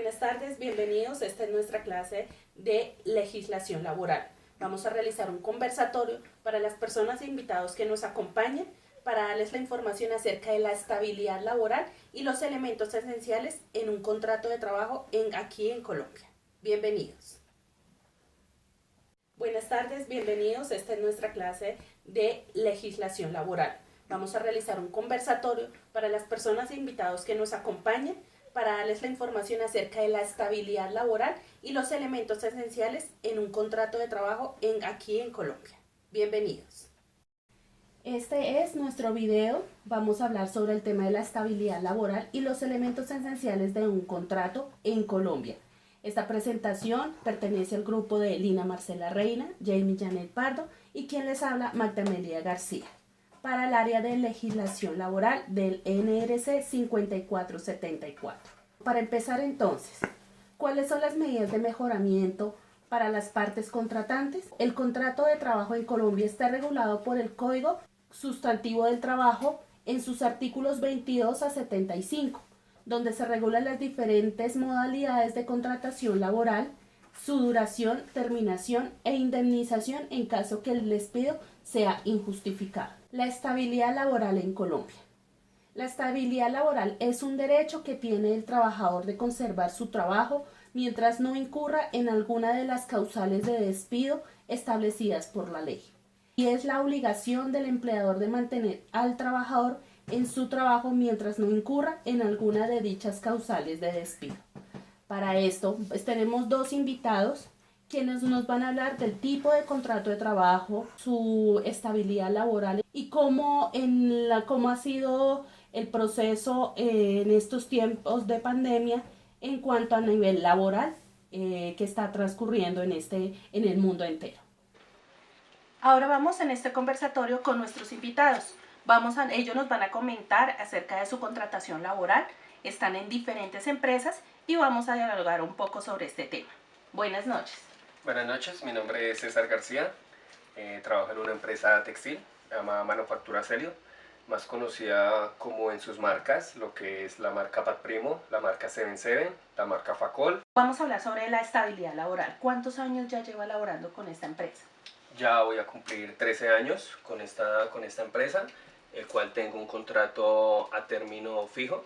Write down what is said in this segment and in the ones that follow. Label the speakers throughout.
Speaker 1: Buenas tardes, bienvenidos. Esta es nuestra clase de legislación laboral. Vamos a realizar un conversatorio para las personas e invitados que nos acompañen para darles la información acerca de la estabilidad laboral y los elementos esenciales en un contrato de trabajo aquí en Colombia. Bienvenidos. Buenas tardes, bienvenidos. Esta es nuestra clase de legislación laboral. Vamos a realizar un conversatorio para las personas e invitados que nos acompañen para darles la información acerca de la estabilidad laboral y los elementos esenciales en un contrato de trabajo aquí en Colombia. Bienvenidos. Este es nuestro video. Vamos a hablar sobre el tema de la estabilidad laboral y los elementos esenciales de un contrato en Colombia. Esta presentación pertenece al grupo de Lina Marcela Reina, Jamie Janet Pardo y quien les habla, Magda Amelia García, para el área de legislación laboral del NRC 5474. Para empezar entonces, ¿cuáles son las medidas de mejoramiento para las partes contratantes? El contrato de trabajo en Colombia está regulado por el Código Sustantivo del Trabajo en sus artículos 22 a 75, donde se regulan las diferentes modalidades de contratación laboral, su duración, terminación e indemnización en caso que el despido sea injustificado. La estabilidad laboral en Colombia. La estabilidad laboral es un derecho que tiene el trabajador de conservar su trabajo mientras no incurra en alguna de las causales de despido establecidas por la ley. Y es la obligación del empleador de mantener al trabajador en su trabajo mientras no incurra en alguna de dichas causales de despido. Para esto, tenemos dos invitados quienes nos van a hablar del tipo de contrato de trabajo, su estabilidad laboral y cómo ha sido el proceso en estos tiempos de pandemia en cuanto a nivel laboral que está transcurriendo en el mundo entero. Ahora vamos en este conversatorio con nuestros invitados. Ellos nos van a comentar acerca de su contratación laboral. Están en diferentes empresas y vamos a dialogar un poco sobre este tema. Buenas noches.
Speaker 2: Buenas noches, mi nombre es César García. Trabajo en una empresa textil llamada Manufactura Celio, más conocida como en sus marcas, lo que es la marca Pat Primo, la marca 77, la marca Facol.
Speaker 1: Vamos a hablar sobre la estabilidad laboral. ¿Cuántos años ya lleva laborando con esta empresa?
Speaker 2: Ya voy a cumplir 13 años con esta empresa, el cual tengo un contrato a término fijo.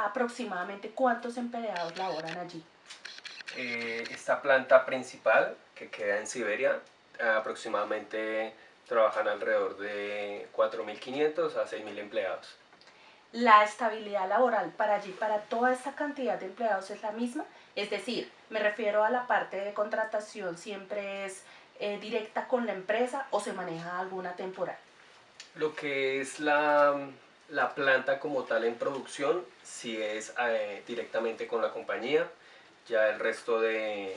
Speaker 1: Aproximadamente cuántos empleados laboran allí?
Speaker 2: Esta planta principal, que queda en Siberia, aproximadamente trabajan alrededor de 4.500 a 6.000 empleados.
Speaker 1: ¿La estabilidad laboral para allí, para toda esta cantidad de empleados, es la misma? Es decir, me refiero a la parte de contratación, ¿siempre es directa con la empresa o se maneja alguna temporal?
Speaker 2: Lo que es la planta como tal en producción, sí es directamente con la compañía. Ya el resto de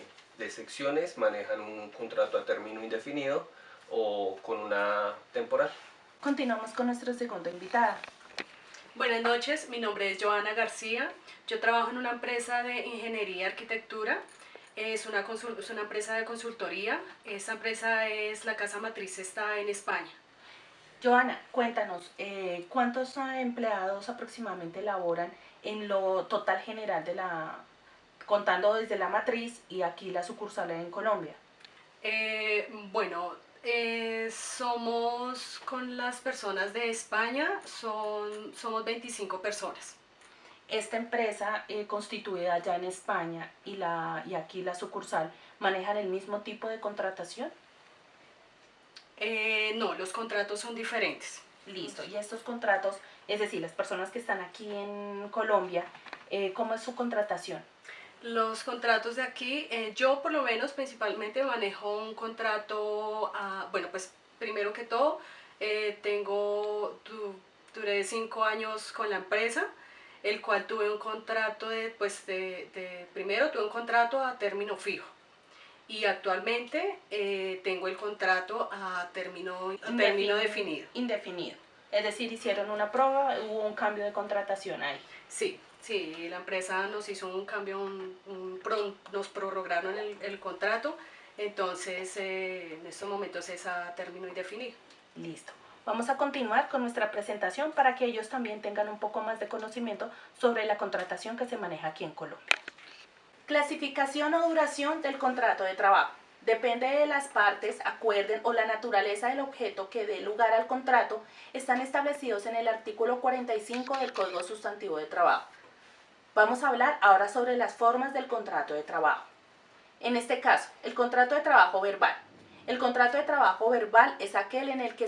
Speaker 2: secciones manejan un contrato a término indefinido o con una temporal.
Speaker 1: Continuamos con nuestra segunda invitada.
Speaker 3: Buenas noches, mi nombre es Joana García. Yo trabajo en una empresa de ingeniería y arquitectura. Es una empresa de consultoría. Esta empresa la casa matriz está en España.
Speaker 1: Joana, cuéntanos, ¿cuántos empleados aproximadamente laboran en lo total general contando desde la matriz y aquí la sucursal en Colombia?
Speaker 3: Somos con las personas de España, somos 25 personas.
Speaker 1: Esta empresa constituida ya en España y aquí la sucursal, ¿manejan el mismo tipo de contratación?
Speaker 3: No, los contratos son diferentes.
Speaker 1: Listo, y estos contratos, es decir, las personas que están aquí en Colombia, ¿cómo es su contratación?
Speaker 3: Los contratos de aquí, yo por lo menos principalmente manejo un contrato, pues primero que todo, duré 5 años con la empresa, el cual tuve un contrato primero tuve un contrato a término fijo y actualmente tengo el contrato a término definido.
Speaker 1: Indefinido, es decir, hicieron una prueba, hubo un cambio de contratación ahí.
Speaker 3: Sí, la empresa nos hizo un cambio, nos prorrogaron el contrato, entonces en estos momentos es a término indefinido.
Speaker 1: Listo. Vamos a continuar con nuestra presentación para que ellos también tengan un poco más de conocimiento sobre la contratación que se maneja aquí en Colombia. Clasificación o duración del contrato de trabajo. Depende de las partes, acuerden o la naturaleza del objeto que dé lugar al contrato, están establecidos en el artículo 45 del Código Sustantivo de Trabajo. Vamos a hablar ahora sobre las formas del contrato de trabajo. En este caso, el contrato de trabajo verbal. El contrato de trabajo verbal es aquel en el que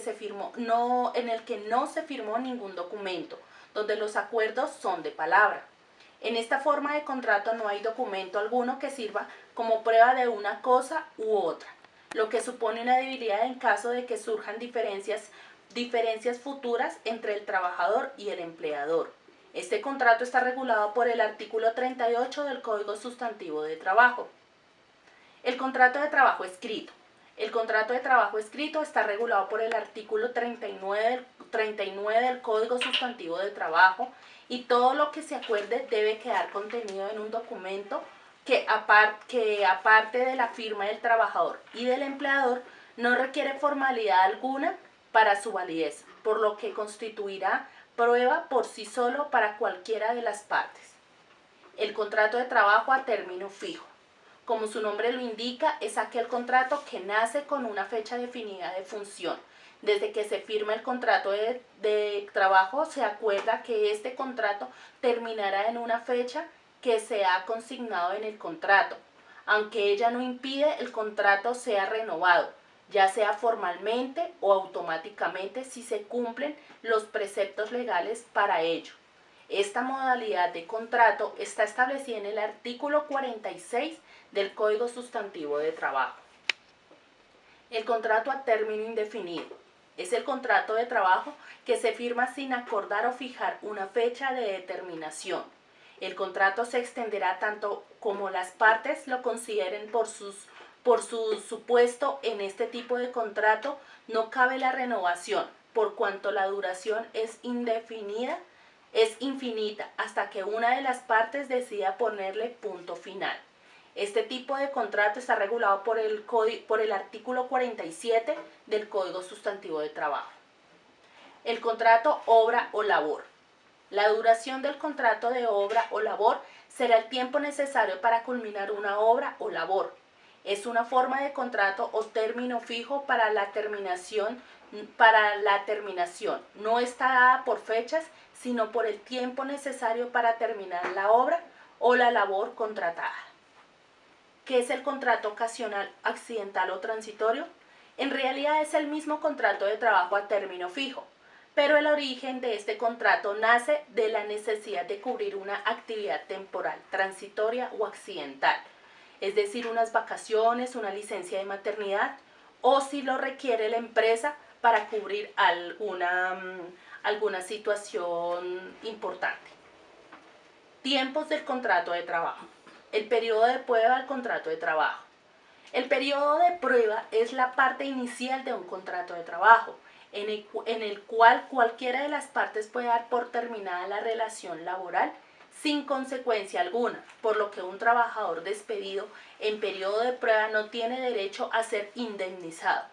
Speaker 1: no se firmó ningún documento, donde los acuerdos son de palabra. En esta forma de contrato no hay documento alguno que sirva como prueba de una cosa u otra, lo que supone una debilidad en caso de que surjan diferencias futuras entre el trabajador y el empleador. Este contrato está regulado por el artículo 38 del Código Sustantivo de Trabajo. El contrato de trabajo escrito. El contrato de trabajo escrito está regulado por el artículo 39 del Código Sustantivo de Trabajo y todo lo que se acuerde debe quedar contenido en un documento que aparte de la firma del trabajador y del empleador no requiere formalidad alguna para su validez, por lo que constituirá prueba por sí solo para cualquiera de las partes. El contrato de trabajo a término fijo. Como su nombre lo indica, es aquel contrato que nace con una fecha definida de función. Desde que se firma el contrato de trabajo, se acuerda que este contrato terminará en una fecha que se ha consignado en el contrato, aunque ella no impide el contrato sea renovado, ya sea formalmente o automáticamente si se cumplen los preceptos legales para ello. Esta modalidad de contrato está establecida en el artículo 46 del Código Sustantivo de Trabajo. El contrato a término indefinido es el contrato de trabajo que se firma sin acordar o fijar una fecha de determinación. El contrato se extenderá tanto como las partes lo consideren por su supuesto. En este tipo de contrato no cabe la renovación, por cuanto la duración es infinita hasta que una de las partes decida ponerle punto final. Este tipo de contrato está regulado por el artículo 47 del Código Sustantivo de Trabajo. El contrato obra o labor. La duración del contrato de obra o labor será el tiempo necesario para culminar una obra o labor. Es una forma de contrato o término fijo para la terminación. No está dada por fechas, sino por el tiempo necesario para terminar la obra o la labor contratada. ¿Qué es el contrato ocasional, accidental o transitorio? En realidad es el mismo contrato de trabajo a término fijo, pero el origen de este contrato nace de la necesidad de cubrir una actividad temporal, transitoria o accidental, es decir, unas vacaciones, una licencia de maternidad, o si lo requiere la empresa para cubrir alguna situación importante. Tiempos del contrato de trabajo. El periodo de prueba del contrato de trabajo. El periodo de prueba es la parte inicial de un contrato de trabajo, en el cual cualquiera de las partes puede dar por terminada la relación laboral sin consecuencia alguna, por lo que un trabajador despedido en periodo de prueba no tiene derecho a ser indemnizado,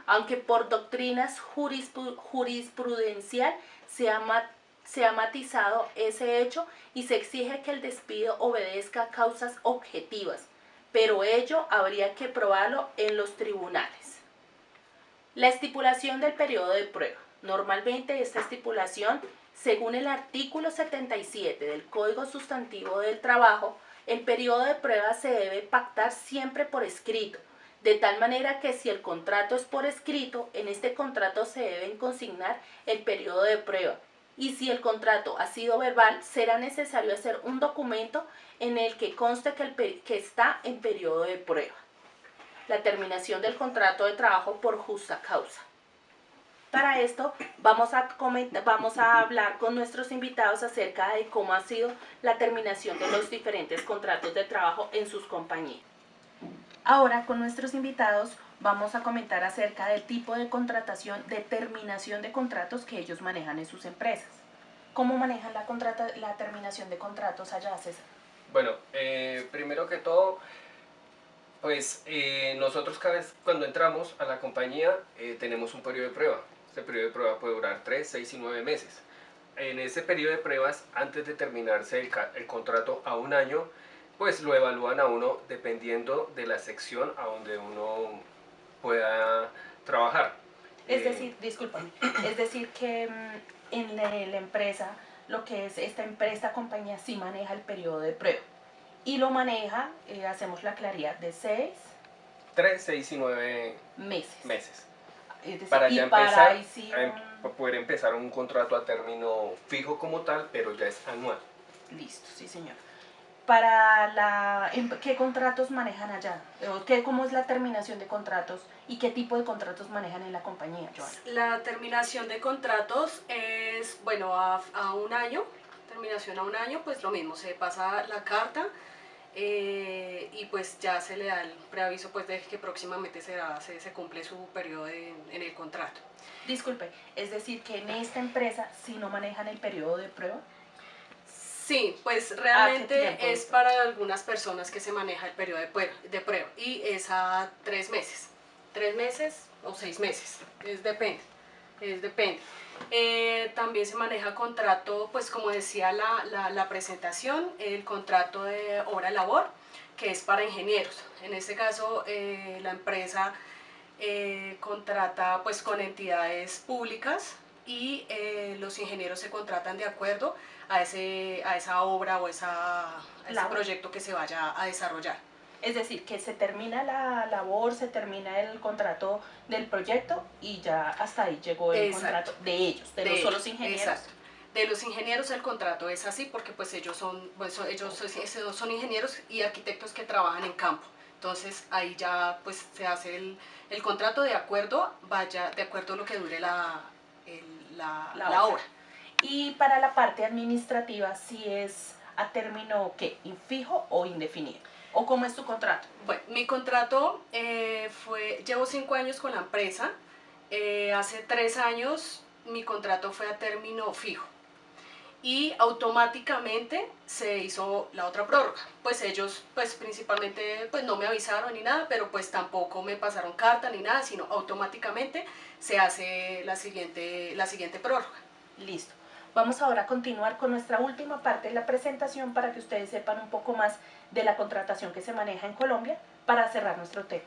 Speaker 1: aunque por doctrinas jurisprudencial se ha matizado ese hecho y se exige que el despido obedezca a causas objetivas, pero ello habría que probarlo en los tribunales. La estipulación del periodo de prueba. Normalmente esta estipulación, según el artículo 77 del Código Sustantivo del Trabajo, el periodo de prueba se debe pactar siempre por escrito, de tal manera que si el contrato es por escrito, en este contrato se deben consignar el periodo de prueba, y si el contrato ha sido verbal, será necesario hacer un documento en el que conste que está en periodo de prueba. La terminación del contrato de trabajo por justa causa. Para esto vamos a hablar con nuestros invitados acerca de cómo ha sido la terminación de los diferentes contratos de trabajo en sus compañías. Ahora con nuestros invitados vamos a comentar acerca del tipo de contratación, de terminación de contratos que ellos manejan en sus empresas. ¿Cómo manejan la terminación de contratos allá, César?
Speaker 2: Bueno, primero que todo, pues nosotros cada vez cuando entramos a la compañía tenemos un periodo de prueba. Este periodo de prueba puede durar 3, 6 y 9 meses. En ese periodo de pruebas, antes de terminarse el contrato a un año, pues lo evalúan a uno dependiendo de la sección a donde uno pueda trabajar.
Speaker 1: Es decir, discúlpame, es decir que en la empresa, lo que es esta empresa, compañía, sí maneja el periodo de prueba. Y lo maneja, hacemos la claridad, de
Speaker 2: 3, 6 y 9
Speaker 1: meses. Es decir,
Speaker 2: para
Speaker 1: y
Speaker 2: ya
Speaker 1: para
Speaker 2: empezar
Speaker 1: ahí sí
Speaker 2: a poder empezar un contrato a término fijo como tal, pero ya es anual.
Speaker 1: Listo, sí señor. ¿Qué contratos manejan allá? ¿Cómo es la terminación de contratos y qué tipo de contratos manejan en la compañía, Joana?
Speaker 3: La terminación de contratos es, bueno, a un año, terminación a un año, pues lo mismo, se pasa la carta y pues ya se le da el preaviso pues de que próximamente se cumple su periodo en el contrato.
Speaker 1: Disculpe, es decir que en esta empresa sí no manejan el periodo de prueba.
Speaker 3: Sí, pues
Speaker 1: ¿Qué
Speaker 3: realmente
Speaker 1: tiempo?
Speaker 3: es para algunas personas que se maneja el periodo de prueba y es a 3 meses, 3 meses o 6 meses, depende. También se maneja contrato, pues como decía la presentación, el contrato de hora-labor, que es para ingenieros. En este caso, la empresa contrata pues con entidades públicas y los ingenieros se contratan de acuerdo a esa obra o a ese proyecto que se vaya a desarrollar.
Speaker 1: Es decir, que se termina la labor, se termina el contrato del proyecto y ya hasta ahí llegó el contrato de ellos, de los solos ingenieros.
Speaker 3: Exacto. De los ingenieros el contrato es así porque pues ellos son ingenieros y arquitectos que trabajan en campo. Entonces ahí ya pues se hace el contrato de acuerdo a lo que dure la obra.
Speaker 1: Y para la parte administrativa, si es a término, ¿qué? ¿Fijo o indefinido? ¿O cómo es tu contrato?
Speaker 3: Bueno, mi contrato llevo 5 años con la empresa. Hace 3 años mi contrato fue a término fijo. Y automáticamente se hizo la otra prórroga. Pues ellos, pues principalmente, pues no me avisaron ni nada, pero pues tampoco me pasaron carta ni nada, sino automáticamente se hace la siguiente prórroga.
Speaker 1: Listo. Vamos ahora a continuar con nuestra última parte de la presentación para que ustedes sepan un poco más de la contratación que se maneja en Colombia para cerrar nuestro tema.